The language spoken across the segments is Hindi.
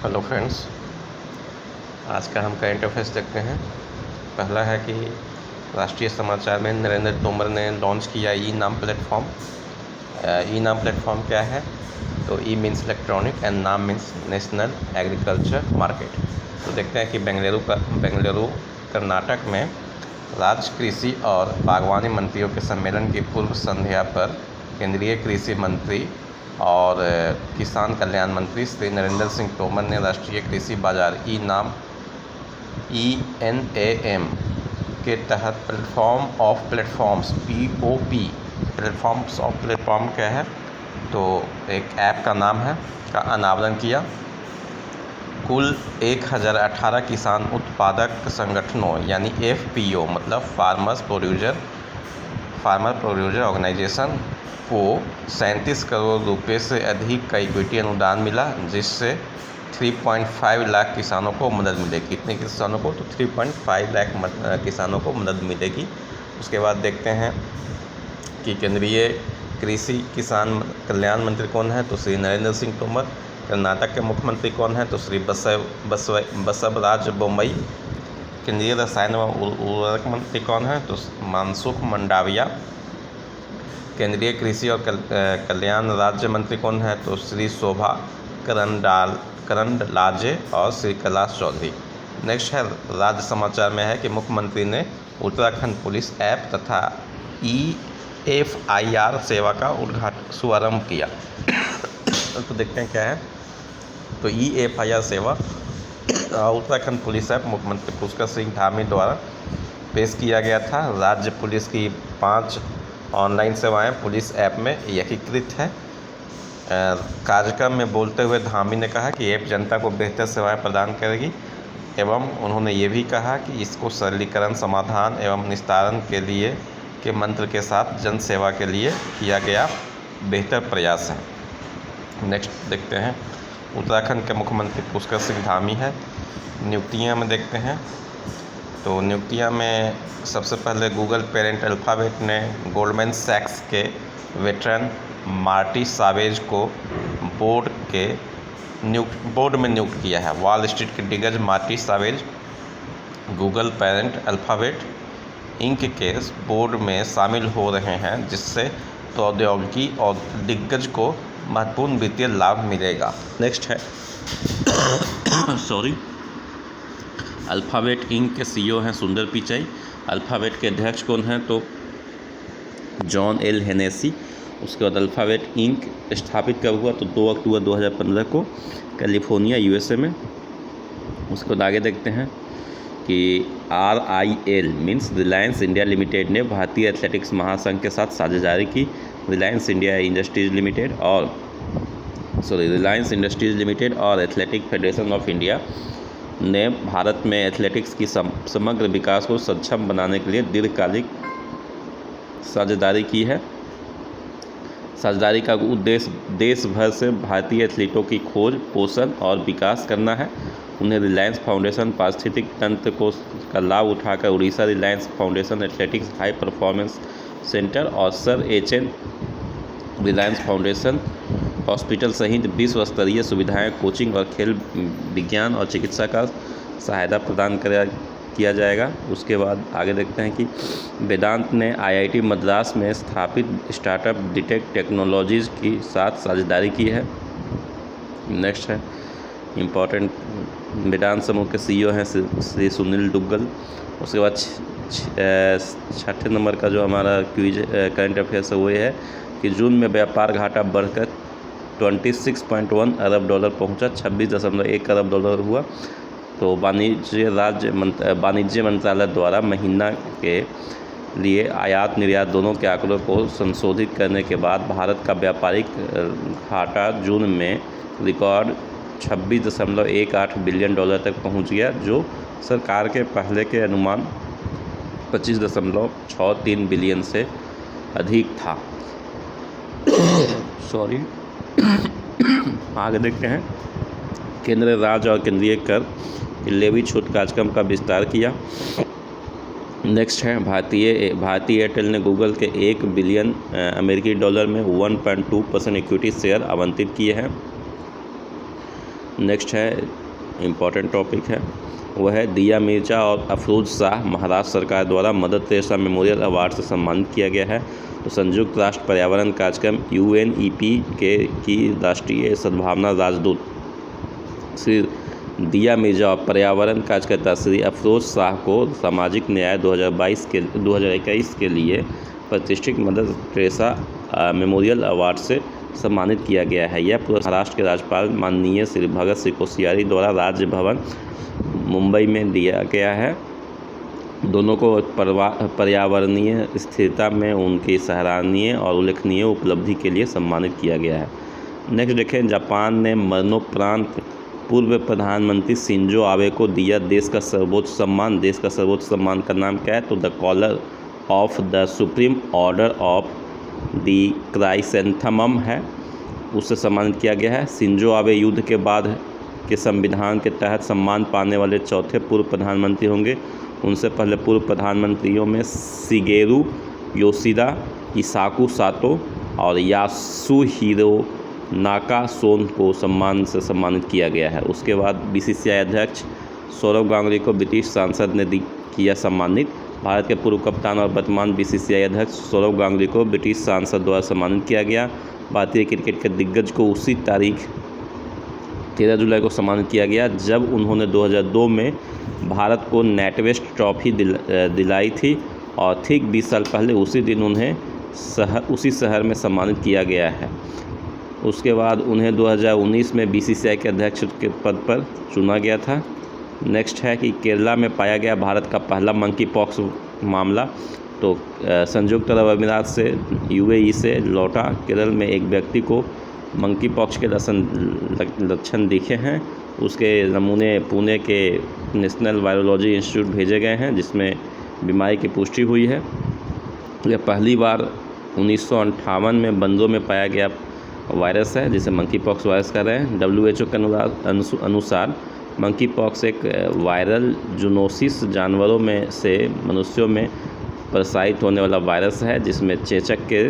हेलो फ्रेंड्स, आज का हम करंट अफेयर्स देखते हैं। पहला है कि राष्ट्रीय समाचार में नरेंद्र तोमर ने लॉन्च किया ई नाम प्लेटफॉर्म। ई नाम प्लेटफॉर्म क्या है? तो ई मीन्स इलेक्ट्रॉनिक एंड नाम मीन्स नेशनल एग्रीकल्चर मार्केट। तो देखते हैं कि बेंगलुरु कर्नाटक में राज्य कृषि और बागवानी मंत्रियों के सम्मेलन की पूर्व संध्या पर केंद्रीय कृषि मंत्री और किसान कल्याण मंत्री श्री नरेंद्र सिंह तोमर ने राष्ट्रीय कृषि बाजार ई नाम ENAM के तहत platform of platforms POP platforms of platform क्या है? तो एक ऐप का नाम है का अनावरण किया। कुल 1018 किसान उत्पादक संगठनों यानी FPO मतलब फार्मर प्रोड्यूसर ऑर्गेनाइजेशन को 37 करोड़ रुपए से अधिक का इक्विटी अनुदान मिला, जिससे 3.5 लाख किसानों को मदद मिलेगी। कितने किसानों को? तो 3.5 लाख किसानों को मदद मिलेगी। उसके बाद देखते हैं कि केंद्रीय कृषि किसान कल्याण मंत्री कौन है? तो श्री नरेंद्र सिंह तोमर। कर्नाटक के मुख्यमंत्री कौन है? तो श्री बसवराज बोम्मई। केंद्रीय रसायन व उर्वरक मंत्री कौन है? तो मनसुख मंडाविया। केंद्रीय कृषि और कल्याण राज्य मंत्री कौन है? तो श्री शोभा करंडलाजे और श्री कैलाश चौधरी। नेक्स्ट है राज्य समाचार में है कि मुख्यमंत्री ने उत्तराखंड पुलिस ऐप तथा EFIR सेवा का शुभारंभ किया। तो देखते हैं क्या है। तो EFIR सेवा उत्तराखंड पुलिस ऐप मुख्यमंत्री पुष्कर सिंह धामी द्वारा पेश किया गया था। राज्य पुलिस की 5 ऑनलाइन सेवाएं पुलिस ऐप में एकीकृत है। कार्यक्रम में बोलते हुए धामी ने कहा कि ऐप जनता को बेहतर सेवाएं प्रदान करेगी एवं उन्होंने ये भी कहा कि इसको सरलीकरण, समाधान एवं निस्तारण के लिए के मंत्र के साथ जन सेवा के लिए किया गया बेहतर प्रयास है। नेक्स्ट देखते हैं उत्तराखंड के मुख्यमंत्री पुष्कर सिंह धामी है। नियुक्तियां में देखते हैं। तो नियुक्तियां में सबसे पहले गूगल पेरेंट अल्फ़ाबेट ने गोल्डमैन सैक्स के वेटरन मार्टी सावेज को बोर्ड में नियुक्त किया है। वॉल स्ट्रीट के दिग्गज Marty Chavez Google parent Alphabet Inc के बोर्ड में शामिल हो रहे हैं, जिससे प्रौद्योगिकी और दिग्गज को महत्वपूर्ण वित्तीय लाभ मिलेगा। नेक्स्ट है अल्फ़ाबेट इंक के CEO हैं सुंदर पिचाई। अल्फ़ाबेट के अध्यक्ष कौन हैं? तो जॉन एल हेनेसी। उसके बाद अल्फ़ाबेट इंक स्थापित कब हुआ? तो 2 अक्टूबर 2015 को कैलिफोर्निया USA में। उसके बाद आगे देखते हैं कि RIL means Reliance India limited ने भारतीय एथलेटिक्स महासंघ के साथ साझेदारी की। रिलायंस इंडस्ट्रीज लिमिटेड और एथलेटिक फेडरेशन ऑफ इंडिया ने भारत में एथलेटिक्स की समग्र विकास को सक्षम बनाने के लिए दीर्घकालिक साझेदारी की है। साझेदारी का उद्देश्य देश भर से भारतीय एथलीटों की खोज, पोषण और विकास करना है। उन्हें रिलायंस फाउंडेशन पारिस्थितिक तंत्र का लाभ उठाकर Odisha Reliance Foundation athletics high performance centre और Sir HN Reliance Foundation hospital सहित विश्व स्तरीय सुविधाएं, कोचिंग और खेल विज्ञान और चिकित्सा का सहायता प्रदान किया जाएगा। उसके बाद आगे देखते हैं कि वेदांत ने IIT मद्रास में स्थापित स्टार्टअप डिटेक्ट टेक्नोलॉजीज़ के साथ साझेदारी की है। नेक्स्ट है इम्पोर्टेंट वेदांत समूह के CEO हैं श्री सुनील दुग्गल। उसके बाद 6ठे नंबर का जो हमारा क्विज करंट अफेयर्स है वो ये है कि जून में व्यापार घाटा बढ़कर 26.1 अरब डॉलर पहुंचा, 26.1 अरब डॉलर हुआ। तो वाणिज्य मंत्रालय द्वारा महीना के लिए आयात निर्यात दोनों के आंकड़ों को संशोधित करने के बाद भारत का व्यापारिक घाटा जून में रिकॉर्ड 26.18 बिलियन डॉलर तक पहुंच गया, जो सरकार के पहले के अनुमान 25.63 बिलियन से अधिक था। आगे देखते हैं केंद्र, राज्य और केंद्रीय कर लेवी छूट कार्यक्रम का विस्तार किया। नेक्स्ट है भारतीय एयरटेल ने गूगल के $1 बिलियन में 1.2% इक्विटी शेयर आवंटित किए हैं। नेक्स्ट है इम्पॉर्टेंट टॉपिक है, वह है दिया मिर्जा और अफरोज़ शाह महाराष्ट्र सरकार द्वारा मदर तेरेसा मेमोरियल अवार्ड से सम्मानित किया गया है। तो संयुक्त राष्ट्र पर्यावरण कार्यक्रम UNEP की राष्ट्रीय सद्भावना राजदूत श्री दिया मिर्जा और पर्यावरण कार्यकर्ता श्री अफरोज़ शाह को सामाजिक न्याय 2021 के लिए प्रतिष्ठित मदर तेरेसा मेमोरियल अवार्ड से सम्मानित किया गया है। यह पुरस्कार महाराष्ट्र के राज्यपाल माननीय श्री भगत सिंह कोश्यारी द्वारा राज्य भवन मुंबई में दिया गया है। दोनों को पर्यावरणीय स्थिरता में उनकी सराहनीय और उल्लेखनीय उपलब्धि के लिए सम्मानित किया गया है। नेक्स्ट देखें, जापान ने मरणोपरांत पूर्व प्रधानमंत्री शिंजो आबे को दिया देश का सर्वोच्च सम्मान। देश का सर्वोच्च सम्मान का नाम क्या है? तो the Collar of the Supreme Order of the Chrysanthemum है, उससे सम्मानित किया गया है। शिंजो आबे युद्ध के बाद के संविधान के तहत सम्मान पाने वाले चौथे पूर्व प्रधानमंत्री होंगे। उनसे पहले पूर्व प्रधानमंत्रियों में शिगेरू योशिदा, इसाकू सातो और यासुहिरो नाकासोन को सम्मान से सम्मानित किया गया है। उसके बाद BCCI अध्यक्ष सौरव गांगुली को ब्रिटिश सांसद ने किया सम्मानित। भारत के पूर्व कप्तान और वर्तमान BCCI अध्यक्ष सौरव गांगुली को ब्रिटिश सांसद द्वारा सम्मानित किया गया। भारतीय क्रिकेट के दिग्गज को उसी तारीख 13 जुलाई को सम्मानित किया गया जब उन्होंने 2002 में भारत को नेटवेस्ट ट्रॉफी दिलाई थी और ठीक 20 साल पहले उसी दिन उन्हें उसी शहर में सम्मानित किया गया है। उसके बाद उन्हें 2019 में BCCI के अध्यक्ष के पद पर चुना गया था। नेक्स्ट है कि केरला में पाया गया भारत का पहला मंकी पॉक्स मामला। तो संयुक्त अरब अमीरात से UAE से लौटा केरल में एक व्यक्ति को मंकी पॉक्स के लक्षण दिखे हैं। उसके नमूने पुणे के नेशनल वायरोलॉजी इंस्टीट्यूट भेजे गए हैं जिसमें बीमारी की पुष्टि हुई है। यह पहली बार 1958 में बंदरों में पाया गया वायरस है जिसे मंकी पॉक्स वायरस कह रहे हैं। WHO के अनुसार मंकी पॉक्स एक वायरल जूनोसिस जानवरों में से मनुष्यों में प्रसारित होने वाला वायरस है जिसमें चेचक के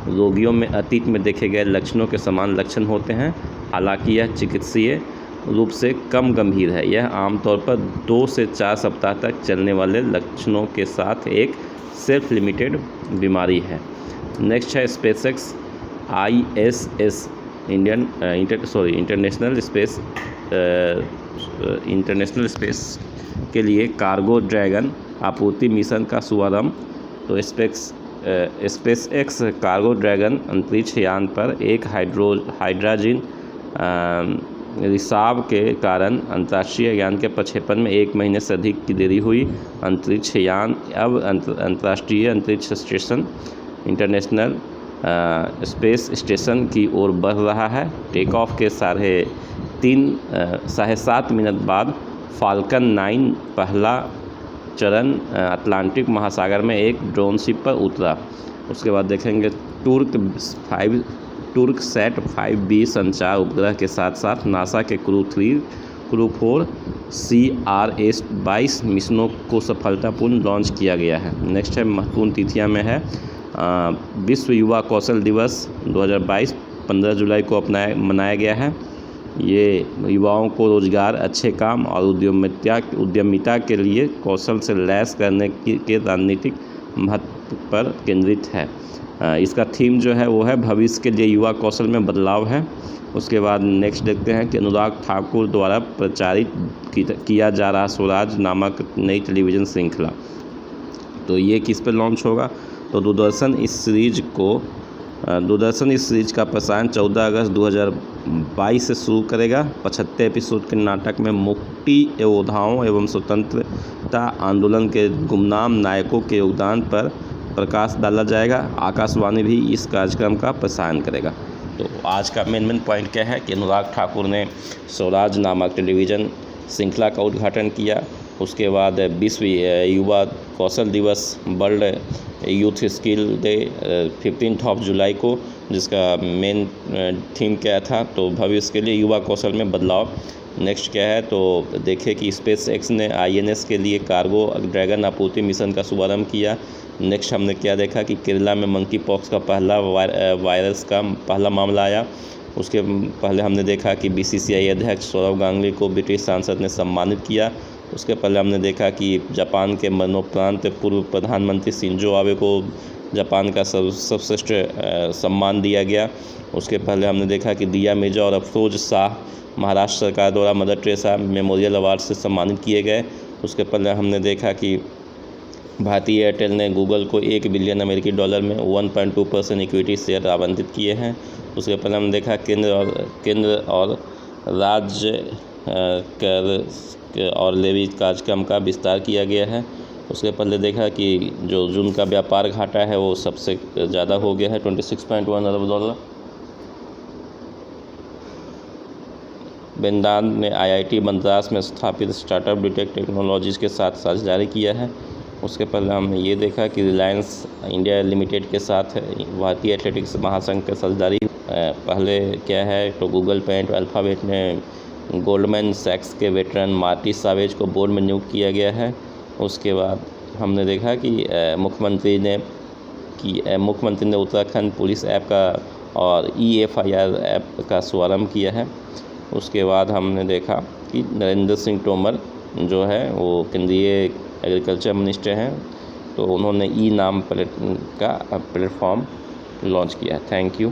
रोगियों में अतीत में देखे गए लक्षणों के समान लक्षण होते हैं। हालांकि यह चिकित्सीय रूप से कम गंभीर है। यह आमतौर पर 2 से 4 सप्ताह तक चलने वाले लक्षणों के साथ एक सेल्फ लिमिटेड बीमारी है। नेक्स्ट है SpaceX ISS इंटरनेशनल स्पेस के लिए कार्गो ड्रैगन आपूर्ति मिशन का शुभारंभ। तो SpaceX कार्गो ड्रैगन अंतरिक्ष यान पर एक हाइड्रोजन रिसाव के कारण अंतर्राष्ट्रीय यान के प्रक्षेपण में 1 महीने से अधिक की देरी हुई। अंतरिक्ष यान अब अंतर्राष्ट्रीय अंतरिक्ष स्टेशन इंटरनेशनल स्पेस स्टेशन की ओर बढ़ रहा है। टेक ऑफ के 7.5 मिनट बाद फाल्कन 9 पहला चरण अटलांटिक महासागर में एक ड्रोन शिप पर उतरा। उसके बाद देखेंगे टूर्कसैट 5B संचार उपग्रह के साथ साथ नासा के क्रू 4 CRS-22 मिशनों को सफलतापूर्ण लॉन्च किया गया है। नेक्स्ट है महत्वपूर्ण तिथियां में है विश्व युवा कौशल दिवस 2022 15 जुलाई को मनाया गया है। ये युवाओं को रोजगार, अच्छे काम और उद्यमिता के लिए कौशल से लैस करने के रणनीतिक महत्व पर केंद्रित है। इसका थीम जो है वो है भविष्य के लिए युवा कौशल में बदलाव है। उसके बाद नेक्स्ट देखते हैं कि अनुराग ठाकुर द्वारा प्रचारित किया जा रहा स्वराज नामक नई टेलीविज़न श्रृंखला, तो ये किस पर लॉन्च होगा? तो दूरदर्शन इस सीरीज का प्रसारण 14 अगस्त 2022 से शुरू करेगा। 75 एपिसोड के नाटक में मुक्ति योद्धाओं एवं स्वतंत्रता आंदोलन के गुमनाम नायकों के योगदान पर प्रकाश डाला जाएगा। आकाशवाणी भी इस कार्यक्रम का प्रसारण करेगा। तो आज का मेन पॉइंट क्या है कि अनुराग ठाकुर ने स्वराज नामक टेलीविज़न श्रृंखला का उद्घाटन किया। उसके बाद विश्व युवा कौशल दिवस वर्ल्ड यूथ स्किल डे 15 जुलाई को, जिसका मेन थीम क्या था? तो भविष्य के लिए युवा कौशल में बदलाव। नेक्स्ट क्या है? तो देखें कि SpaceX ने INS के लिए कार्गो ड्रैगन आपूर्ति मिशन का शुभारंभ किया। नेक्स्ट हमने क्या देखा कि केरला में मंकी पॉक्स का पहला वायरस का पहला मामला आया। उसके पहले हमने देखा कि बीसीसीआई अध्यक्ष सौरव गांगुली को ब्रिटिश संसद ने सम्मानित किया। उसके पहले हमने देखा कि जापान के मरणोपरांत पूर्व प्रधानमंत्री शिंजो आबे को जापान का सर्वश्रेष्ठ सम्मान दिया गया। उसके पहले हमने देखा कि दिया मिर्जा और अफरोज शाह महाराष्ट्र सरकार द्वारा मदर टेरेसा मेमोरियल अवार्ड से सम्मानित किए गए। उसके पहले हमने देखा कि भारतीय एयरटेल ने गूगल को $1 बिलियन में 1.2% इक्विटी शेयर आवंटित किए हैं। उसके पहले हमने देखा केंद्र और राज्य कर और लेवी कार्यक्रम का विस्तार किया गया है। उसके पहले देखा कि जो जून का व्यापार घाटा है वो सबसे ज़्यादा हो गया है, $26.1 अरब। वेदांत ने IIT मद्रास में स्थापित स्टार्टअप डिटेक्ट टेक्नोलॉजीज़ के साथ साझेदारी किया है। उसके पहले हमने ये देखा कि रिलायंस इंडिया लिमिटेड के साथ भारतीय एथलेटिक्स महासंघ के साझेदारी। पहले क्या है तो गूगल पेंट अल्फ़ाबेट ने गोल्डमैन सैक्स के वेटरन मार्टी सावेज को बोर्ड में नियुक्त किया गया है। उसके बाद हमने देखा कि मुख्यमंत्री ने उत्तराखंड पुलिस ऐप का और EFIR ऐप का शुभारंभ किया है। उसके बाद हमने देखा कि नरेंद्र सिंह तोमर जो है वो केंद्रीय एग्रीकल्चर मिनिस्टर हैं, तो उन्होंने ई नाम का प्लेटफॉर्म लॉन्च किया है। Thank you.